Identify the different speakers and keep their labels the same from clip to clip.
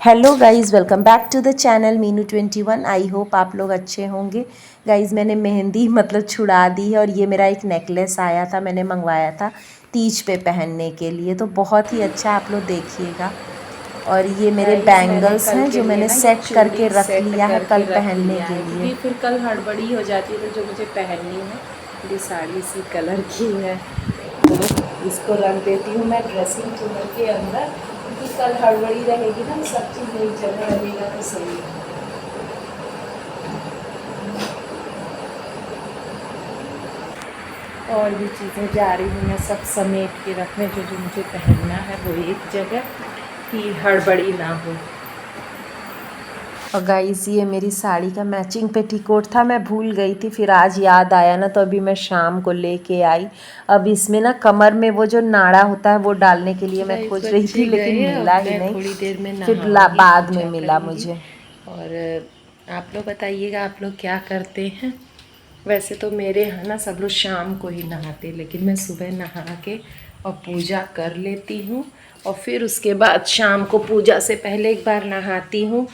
Speaker 1: Hello guys, welcome back to the channel Meenu 21। I hope आप लोग अच्छे होंगे। गाइज़ मैंने मेहंदी छुड़ा दी है और ये मेरा एक नेकलेस आया था, मैंने मंगवाया था तीज पे पहनने के लिए, तो बहुत ही अच्छा आप लोग देखिएगा। और ये मेरे
Speaker 2: गाइस मैंने
Speaker 1: बैंगल्स
Speaker 2: कल
Speaker 1: हैं
Speaker 2: के
Speaker 1: जो
Speaker 2: लिए
Speaker 1: मैंने
Speaker 2: ना ये
Speaker 1: सेट करके
Speaker 2: चूड़ी
Speaker 1: रख
Speaker 2: सेट
Speaker 1: लिया है
Speaker 2: करके
Speaker 1: कल
Speaker 2: रख
Speaker 1: पहनने
Speaker 2: लिया
Speaker 1: के
Speaker 2: है,
Speaker 1: लिए।
Speaker 2: क्योंकि फिर कल हड़बड़ी हो जाती है। तो जो मुझे पहननी है ये साड़ी इसी कलर की है, तो इसको रख देती हूँ मैं ड्रेसिंग टेबल के अंदर, क्योंकि कल हड़बड़ी रहेगी ना, सब चीज़ एक जगह रहेगा तो सही है। और भी चीज़ें जा रही हूँ मैं सब समेट के रखने, जो जो मुझे पहनना है वो एक जगह, कि हड़बड़ी ना हो।
Speaker 1: और गाइस ये मेरी साड़ी का मैचिंग पेटीकोट था, मैं भूल गई थी, फिर आज याद आया ना, तो अभी मैं शाम को लेके आई। अब इसमें ना कमर में वो जो नाड़ा होता है वो डालने के लिए मैं
Speaker 2: गाइस
Speaker 1: खोज रही थी,
Speaker 2: बच्चे
Speaker 1: लेकिन
Speaker 2: गए,
Speaker 1: मिला
Speaker 2: अब
Speaker 1: ही
Speaker 2: मैं
Speaker 1: नहीं।
Speaker 2: थोड़ी देर में
Speaker 1: फिर
Speaker 2: नहाऊंगी,
Speaker 1: बाद में
Speaker 2: पूजा
Speaker 1: मिला
Speaker 2: करूंगी।
Speaker 1: मुझे।
Speaker 2: और आप लोग बताइएगा आप लोग क्या करते हैं। वैसे तो मेरे यहाँ ना सब लोग शाम को ही नहाते, लेकिन मैं सुबह नहा के और पूजा कर लेती हूँ, और फिर उसके बाद शाम को पूजा से पहले एक बार नहाती हूँ।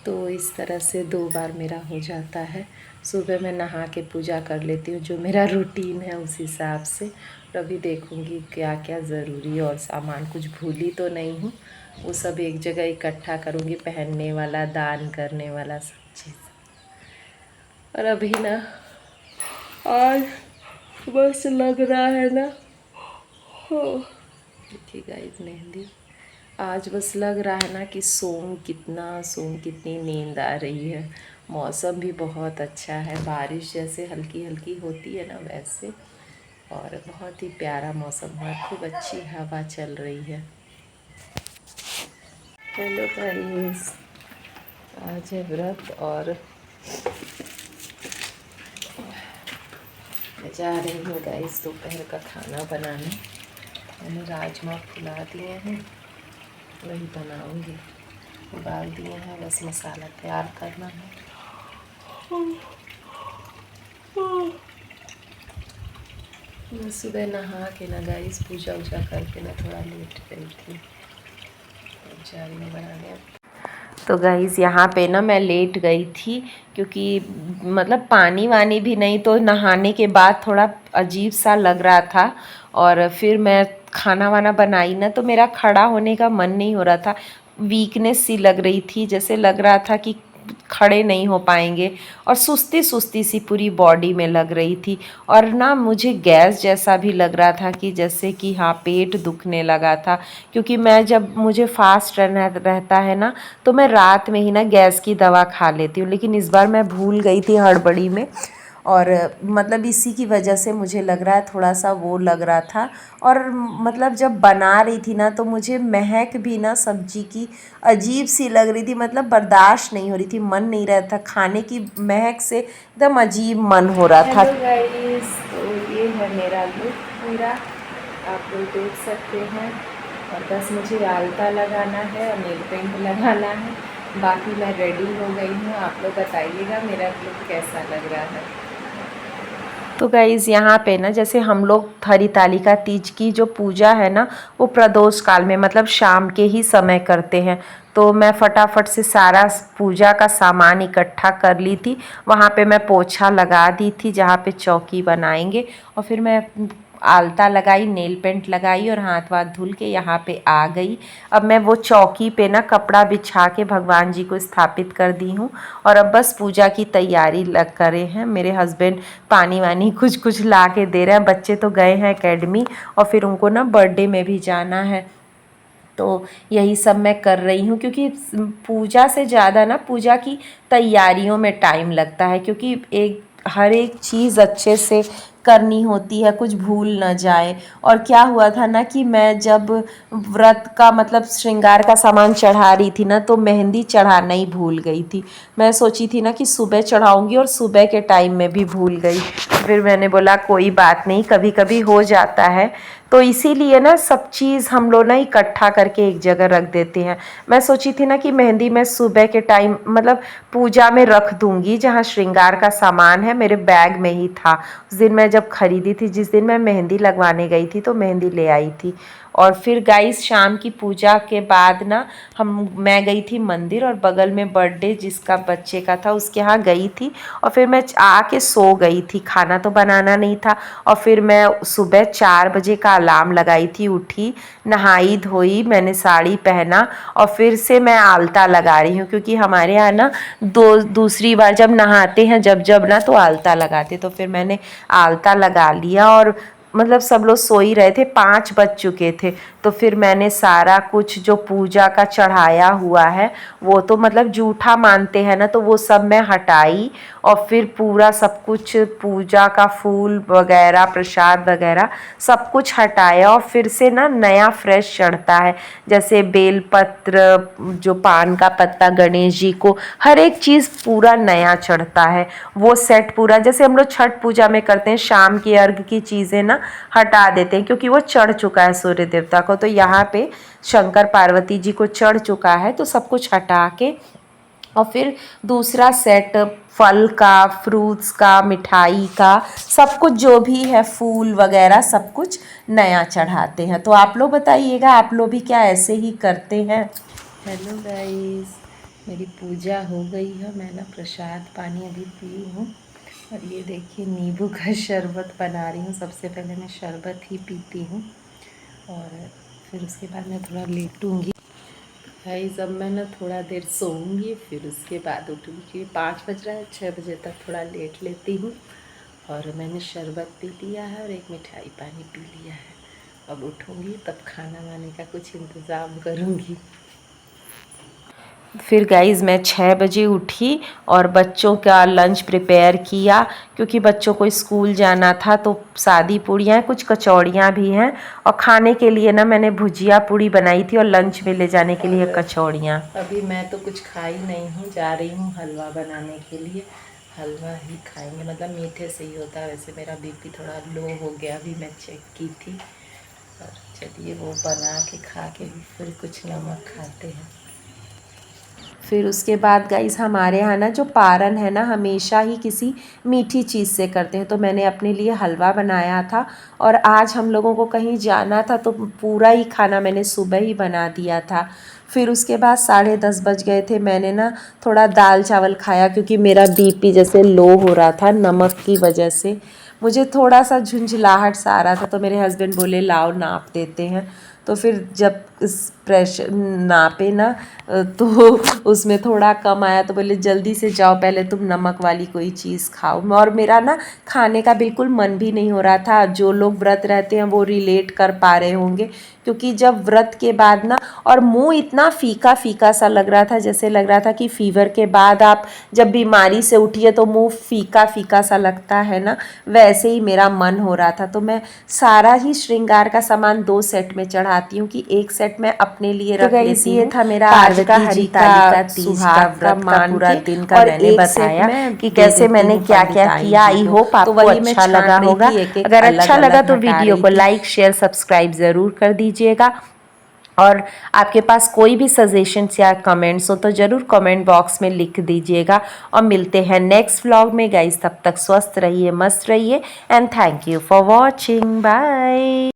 Speaker 2: तो इस तरह से 2 बार मेरा हो जाता है। सुबह मैं नहा के पूजा कर लेती हूँ, जो मेरा रूटीन है उस हिसाब से। और अभी देखूँगी क्या क्या ज़रूरी और सामान कुछ भूली तो नहीं हूँ, वो सब एक जगह इकट्ठा करूँगी, पहनने वाला, दान करने वाला, सब चीज़। और अभी ना आज बस लग रहा है ना, देखिए गाइस मेहंदी, आज बस लग रहा है ना कि सोऊं कितनी नींद आ रही है। मौसम भी बहुत अच्छा है, बारिश जैसे हल्की हल्की होती है ना वैसे, और बहुत ही प्यारा मौसम है, खूब अच्छी हवा चल रही है। हेलो गाइस, आज है व्रत और मैं जा रही हूँ गाइस दोपहर का खाना बनाने। मैंने राजमा फुला दिए हैं, वही बनाऊंगी। उबाल दिए हैं, बस मसाला तैयार करना है। मैं सुबह नहा के ना गाइस पूजा वूजा करके ना थोड़ा लेट गई थी, अब जा रही हूँ बनाने।
Speaker 1: तो गाइज़ यहाँ पे ना मैं लेट गई थी, क्योंकि पानी वानी भी नहीं, तो नहाने के बाद थोड़ा अजीब सा लग रहा था। और फिर मैं खाना वाना बनाई ना, तो मेरा खड़ा होने का मन नहीं हो रहा था, वीकनेस सी लग रही थी, जैसे लग रहा था कि खड़े नहीं हो पाएंगे, और सुस्ती सुस्ती सी पूरी बॉडी में लग रही थी। और ना मुझे गैस जैसा भी लग रहा था, कि जैसे कि हाँ पेट दुखने लगा था, क्योंकि मैं जब मुझे फास्ट रहता है ना, तो मैं रात में ही ना गैस की दवा खा लेती हूँ, लेकिन इस बार मैं भूल गई थी हड़बड़ी में। और इसी की वजह से मुझे लग रहा है थोड़ा सा वो लग रहा था। और जब बना रही थी ना, तो मुझे महक भी ना सब्जी की अजीब सी लग रही थी, बर्दाश्त नहीं हो रही थी, मन नहीं रहा था खाने की, महक से एकदम अजीब मन हो रहा था।
Speaker 2: हेलो गाइस, तो ये है मेरा लुक पूरा, आप लोग देख सकते हैं। और बस मुझे आलता लगाना है और नेल पेंट लगाना है, बाकी मैं रेडी हो गई हूँ। आप लोग बताइएगा मेरा लुक कैसा लग रहा है।
Speaker 1: तो गाइज़ यहाँ पे ना, जैसे हम लोग हरितालिका तीज की जो पूजा है ना, वो प्रदोष काल में शाम के ही समय करते हैं। तो मैं फटाफट से सारा पूजा का सामान इकट्ठा कर ली थी। वहाँ पे मैं पोछा लगा दी थी जहाँ पे चौकी बनाएंगे, और फिर मैं आलता लगाई, नेल पेंट लगाई, और हाथ वाथ धुल के यहाँ पे आ गई। अब मैं वो चौकी पे ना कपड़ा बिछा के भगवान जी को स्थापित कर दी हूँ, और अब बस पूजा की तैयारी लग करे हैं। मेरे हस्बैंड पानी वानी कुछ कुछ ला के दे रहे हैं, बच्चे तो गए हैं एकेडमी, और फिर उनको ना बर्थडे में भी जाना है। तो यही सब मैं कर रही हूँ, क्योंकि पूजा से ज़्यादा ना पूजा की तैयारियों में टाइम लगता है, क्योंकि हर एक चीज़ अच्छे से करनी होती है, कुछ भूल ना जाए। और क्या हुआ था ना कि मैं जब व्रत का श्रृंगार का सामान चढ़ा रही थी ना, तो मेहंदी चढ़ाना ही भूल गई थी। मैं सोची थी ना कि सुबह चढ़ाऊंगी, और सुबह के टाइम में भी भूल गई। फिर मैंने बोला कोई बात नहीं, कभी कभी हो जाता है। तो इसीलिए ना सब चीज़ हम लोग ना इकट्ठा करके एक जगह रख देते हैं। मैं सोची थी ना कि मेहंदी मैं सुबह के टाइम पूजा में रख दूंगी, जहाँ श्रृंगार का सामान है मेरे बैग में ही था। उस दिन मैं जब खरीदी थी, जिस दिन मैं मेहंदी लगवाने गई थी, तो मेहंदी ले आई थी। और फिर गाइस शाम की पूजा के बाद ना मैं गई थी मंदिर, और बगल में बर्थडे जिसका बच्चे का था उसके यहाँ गई थी, और फिर मैं आके सो गई थी, खाना तो बनाना नहीं था। और फिर मैं सुबह 4 बजे का अलार्म लगाई थी, उठी, नहाई धोई, मैंने साड़ी पहना और फिर से मैं आलता लगा रही हूँ, क्योंकि हमारे यहाँ ना दूसरी बार जब नहाते हैं जब ना तो आलता लगाते, तो फिर मैंने आलता लगा लिया। और मतलब सब लोग सो ही रहे थे, 5 बज चुके थे, तो फिर मैंने सारा कुछ जो पूजा का चढ़ाया हुआ है वो तो मतलब जूठा मानते हैं ना, तो वो सब मैं हटाई, और फिर पूरा सब कुछ पूजा का फूल वगैरह प्रसाद वगैरह सब कुछ हटाया, और फिर से ना नया फ्रेश चढ़ता है, जैसे बेलपत्र, जो पान का पत्ता, गणेश जी को हर एक चीज़ पूरा नया चढ़ता है। वो सेट पूरा जैसे हम लोग छठ पूजा में करते हैं, शाम के अर्घ की चीज़ें ना हटा देते हैं, क्योंकि वो चढ़ चुका है सूर्य देवता को, तो यहाँ पे शंकर पार्वती जी को चढ़ चुका है, तो सब कुछ हटा के और फिर दूसरा सेट फल का, फ्रूट्स का, मिठाई का, सब कुछ जो भी है, फूल वगैरह सब कुछ नया चढ़ाते हैं। तो आप लोग बताइएगा, आप लोग भी क्या ऐसे ही करते हैं?
Speaker 2: हेलो गाइस, मेरी पूजा हो गई है, मैं ना प्रसाद पानी अभी पी हूँ, और ये देखिए नींबू का शरबत बना रही हूँ। सबसे पहले मैं शरबत ही पीती हूँ और फिर उसके बाद मैं थोड़ा लेटूँगी। गाइस अब मैं ना थोड़ा देर सोऊंगी, फिर उसके बाद उठूँगी, क्योंकि 5 बज रहा है, 6 बजे तक थोड़ा लेट लेती हूँ। और मैंने शरबत पी लिया है और एक मिठाई पानी पी लिया है। अब उठूँगी तब खाना वाने का कुछ इंतज़ाम करूँगी।
Speaker 1: फिर गाइज़ मैं 6 बजे उठी और बच्चों का लंच प्रिपेयर किया, क्योंकि बच्चों को स्कूल जाना था, तो सादी पूड़ियाँ हैं, कुछ कचौड़ियाँ भी हैं, और खाने के लिए ना मैंने भुजिया पूड़ी बनाई थी और लंच में ले जाने के लिए कचौड़ियाँ।
Speaker 2: अभी मैं तो कुछ खा ही नहीं हूँ, जा रही हूँ हलवा बनाने के लिए। हलवा ही खाएंगे, मतलब मीठे से ही होता है। वैसे मेरा बीपी थोड़ा लो हो गया, अभी मैं चेक की थी, और चलिए वो बना के खा के फिर कुछ नमक खाते हैं।
Speaker 1: फिर उसके बाद गाइस हमारे यहाँ ना जो पारण है ना हमेशा ही किसी मीठी चीज़ से करते हैं, तो मैंने अपने लिए हलवा बनाया था, और आज हम लोगों को कहीं जाना था तो पूरा ही खाना मैंने सुबह ही बना दिया था। फिर उसके बाद 10:30 बज गए थे, मैंने ना थोड़ा दाल चावल खाया, क्योंकि मेरा बीपी जैसे लो हो रहा था नमक की वजह से, मुझे थोड़ा सा झुंझलाहट सा आ रहा था, तो मेरे हस्बैंड बोले लाओ नाप देते हैं। तो फिर जब इस प्रेशर नापे ना तो उसमें थोड़ा कम आया, तो बोले जल्दी से जाओ पहले तुम नमक वाली कोई चीज़ खाओ। और मेरा ना खाने का बिल्कुल मन भी नहीं हो रहा था। जो लोग व्रत रहते हैं वो रिलेट कर पा रहे होंगे, क्योंकि जब व्रत के बाद ना, और मुंह इतना फीका फीका सा लग रहा था, जैसे लग रहा था कि फीवर के बाद आप जब बीमारी से उठिए तो मुंह फीका फीका सा लगता है ना, वैसे ही मेरा मन हो रहा था। तो मैं सारा ही श्रृंगार का सामान 2 सेट में चढ़ाती हूँ, कि एक सेट में अपने लिए रख लेती हूँ। ये था मेरा आज का हरितालिका तीज का व्रत का पूरा दिन का मैंने बताया कि कैसे मैंने क्या क्या किया। आई होप आपको अच्छा लगा होगा। अगर अच्छा लगा तो वीडियो को लाइक शेयर सब्सक्राइब ज़रूर कर दीजिएगा, और आपके पास कोई भी सजेशंस या कमेंट्स हो तो ज़रूर कमेंट बॉक्स में लिख दीजिएगा। और मिलते हैं नेक्स्ट व्लॉग में गाइस, तब तक स्वस्थ रहिए, मस्त रहिए, and thank you for watching, bye.